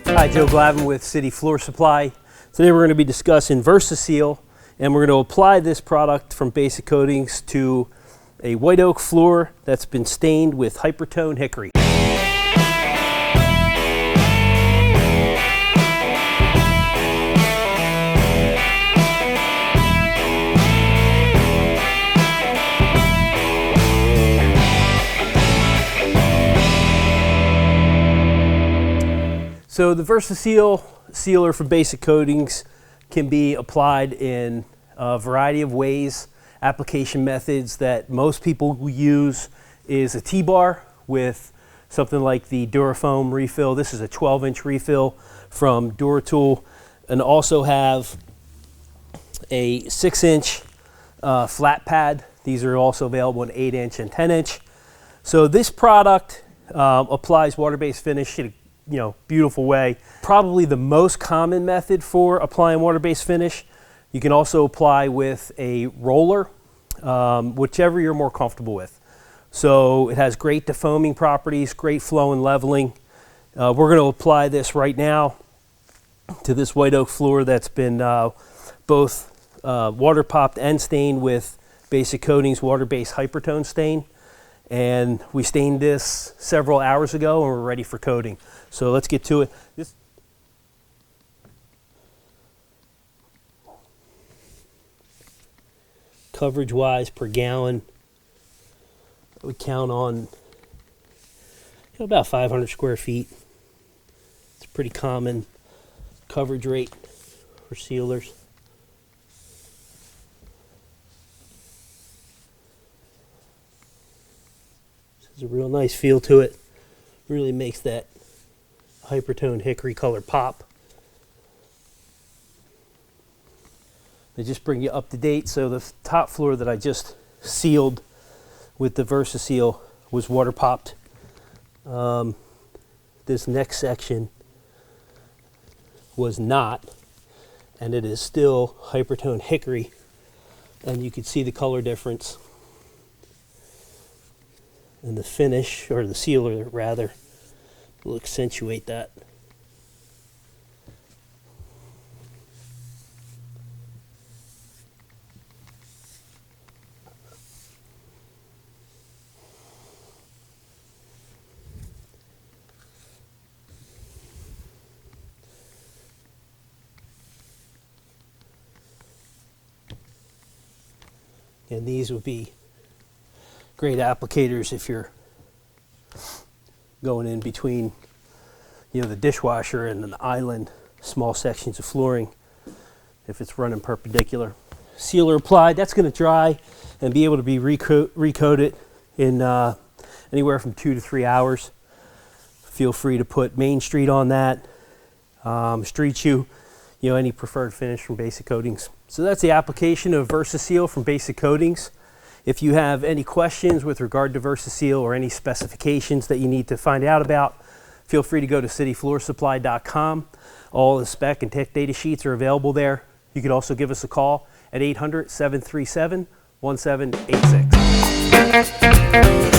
Hi, Joe Glavin with City Floor Supply. Today we're going to be discussing VersaSeal, and we're going to apply this product from Basic Coatings to a white oak floor that's been stained with hypertone hickory. So the VersaSeal sealer from Basic Coatings can be applied in a variety of ways. Application methods that most people use is a T-bar with something like the Durafoam refill. This is a 12-inch refill from DuraTool, and also have a 6-inch flat pad. These are also available in 8-inch and 10-inch. So this product applies water-based finish in a beautiful way. Probably the most common method for applying water-based finish. You can also apply with a roller, whichever you're more comfortable with. So it has great defoaming properties, great flow and leveling. We're going to apply this right now to this white oak floor that's been both water popped and stained with Basic Coatings water-based hypertone stain. And we stained this several hours ago and we're ready for coating. So let's get to it. Coverage wise per gallon, we count on about 500 square feet. It's a pretty common coverage rate for sealers. There's a real nice feel to it. Really makes that hypertone hickory color pop. They just bring you up to date. So the top floor that I just sealed with the VersaSeal was water popped. This next section was not, and it is still hypertone hickory, and you can see the color difference. And the finish, or the sealer rather, will accentuate that. And these would be great applicators if you're going in between the dishwasher and an island, small sections of flooring, if it's running perpendicular. Sealer applied, that's going to dry and be able to be recoated in anywhere from 2 to 3 hours. Feel free to put Main Street on that, Street Shoe, any preferred finish from Basic Coatings. So that's the application of VersaSeal from Basic Coatings. If you have any questions with regard to VersaSeal or any specifications that you need to find out about, feel free to go to cityfloorsupply.com. All the spec and tech data sheets are available there. You can also give us a call at 800-737-1786.